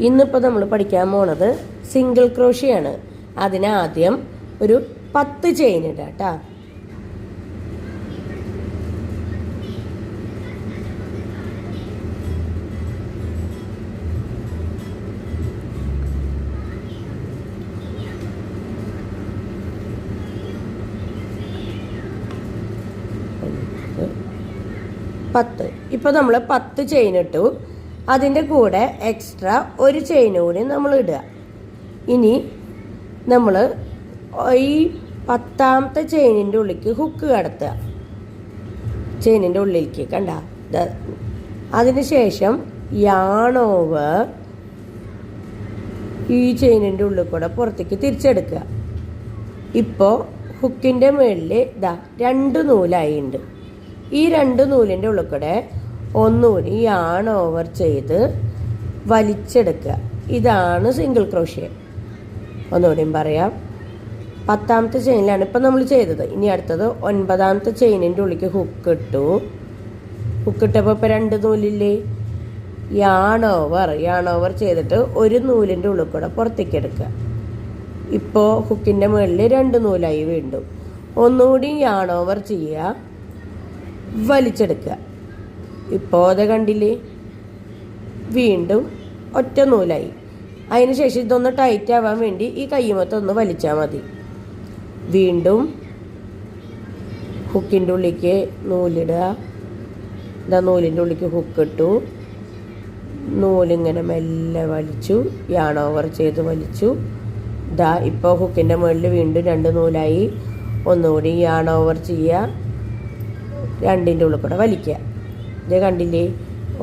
ഇന്നിപ്പോൾ നമ്മൾ പഠിക്കാൻ പോണത് സിംഗിൾ ക്രോഷിയാണ്. അതിനാദ്യം ഒരു 10 ചെയിൻ ഇടാം കേട്ടോ. ഇപ്പോൾ നമ്മൾ 10 ചെയിൻ ഇട്ടു. അതിൻ്റെ കൂടെ എക്സ്ട്രാ ഒരു ചെയിൻ കൂടി നമ്മൾ ഇടുക. ഇനി നമ്മൾ ഈ 10ാമത്തെ ചെയിനിൻ്റെ ഉള്ളിലേക്ക് ഹുക്ക് കടത്തുക. ചെയിനിൻ്റെ ഉള്ളിലേക്ക് കണ്ട. അതിനുശേഷം യാൺ ഓവർ ഈ ചെയിനിൻ്റെ ഉള്ളിൽ കൂടെ പുറത്തേക്ക് തിരിച്ചെടുക്കുക. ഇപ്പോൾ ഹുക്കിൻ്റെ മുകളിൽ 2 നൂലായിട്ടുണ്ട്. ഈ 2 നൂലിൻ്റെ ഉള്ളിൽ കൂടെ ഒന്നുകൂടി യാൺ ഓവർ ചെയ്ത് വലിച്ചെടുക്കുക. ഇതാണ് സിംഗിൾ ക്രോഷ്യ. ഒന്നുകൂടിയും പറയാം. 10ാമത്തെ ചെയിനിലാണ് ഇപ്പം നമ്മൾ ചെയ്തത്. ഇനി അടുത്തത് 9ാമത്തെ ചെയിനിൻ്റെ ഉള്ളിലേക്ക് ഹുക്ക് ഇട്ടു. ഹുക്ക് ഇട്ടപ്പോൾ ഇപ്പോൾ 2 നൂലില്ലേ. യാൺ ഓവർ ചെയ്തിട്ട് ഒരു നൂലിൻ്റെ ഉള്ളിൽ കൂടെ പുറത്തേക്ക് എടുക്കുക. ഇപ്പോൾ ഹുക്കിൻ്റെ മുകളിൽ 2 നൂലായി. വീണ്ടും ഒന്നുകൂടി യാൺ ഓവർ ചെയ്യുക, വലിച്ചെടുക്കുക. ഇപ്പോൾ അത് കണ്ടില്ലേ, വീണ്ടും ഒറ്റ നൂലായി. അതിന് ശേഷം ഇതൊന്ന് ടൈറ്റ് ആവാൻ വേണ്ടി ഈ കയ്യുമത്തൊന്ന് വലിച്ചാൽ മതി. വീണ്ടും ഹുക്കിൻ്റെ ഉള്ളിലേക്ക് നൂലിടുക. നൂലിൻ്റെ ഉള്ളിലേക്ക് ഹുക്ക് ഇട്ടു. നൂലിങ്ങനെ മെല്ലെ വലിച്ചു, യാൺ ഓവർ ചെയ്ത് വലിച്ചു. ഇപ്പോൾ ഹുക്കിൻ്റെ മുകളിൽ വീണ്ടും 2 നൂലായി. ഒന്നുകൂടി യാൺ ഓവർ ചെയ്യുക, 2ൻ്റെ ഉള്ളിൽ കൂടെ വലിക്കുക. ഇത് കണ്ടില്ലേ,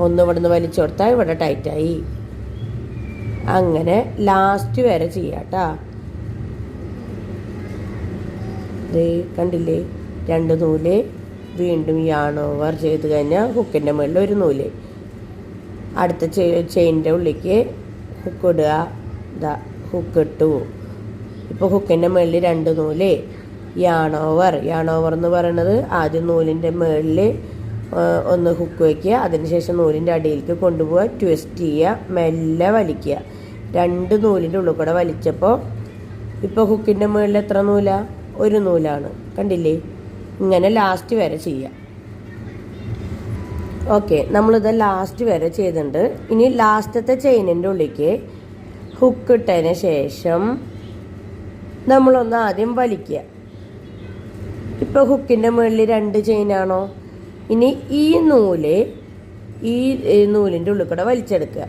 ഒന്ന് ഇവിടെ നിന്ന് വലിച്ചു കൊടുത്താൽ ഇവിടെ ടൈറ്റായി. അങ്ങനെ ലാസ്റ്റ് വരെ ചെയ്യാം കേട്ടോ. ഇത് കണ്ടില്ലേ, 2 നൂല്. വീണ്ടും യാൺ ഓവർ ചെയ്ത് കഴിഞ്ഞാൽ ഹുക്കിൻ്റെ മുകളിൽ 1 നൂല്. അടുത്ത ചെയിനിൻ്റെ ഉള്ളിലേക്ക് ഹുക്ക് ഇടുക. ഹുക്ക് ഇട്ടു. ഇപ്പോൾ ഹുക്കിൻ്റെ മുകളിൽ 2 നൂല്. യാൺ ഓവർ എന്ന് പറയുന്നത് ആദ്യം നൂലിൻ്റെ മുകളിൽ ഒന്ന് ഹുക്ക് വയ്ക്കുക. അതിനുശേഷം നൂലിൻ്റെ അടിയിലേക്ക് കൊണ്ടുപോവുക, ട്വിസ്റ്റ് ചെയ്യുക, മെല്ലെ വലിക്കുക. 2 നൂലിൻ്റെ ഉള്ളിൽ കൂടെ വലിച്ചപ്പോൾ ഇപ്പോൾ ഹുക്കിൻ്റെ മുകളിൽ എത്ര നൂലാ? 1 നൂലാണ്. കണ്ടില്ലേ? ഇങ്ങനെ ലാസ്റ്റ് വരെ ചെയ്യുക. ഓക്കെ, നമ്മളിത് ലാസ്റ്റ് വരെ ചെയ്തിട്ടുണ്ട്. ഇനി ലാസ്റ്റത്തെ ചെയിനിൻ്റെ ഉള്ളിലേക്ക് ഹുക്ക് ഇട്ടതിന് ശേഷം നമ്മളൊന്ന് ആദ്യം വലിക്കുക. ഇപ്പോൾ ഹുക്കിൻ്റെ മുകളിൽ 2 ചെയിനാണോ? ഇനി ഈ നൂലിൻ്റെ ഉള്ളിൽ കൂടെ വലിച്ചെടുക്കുക.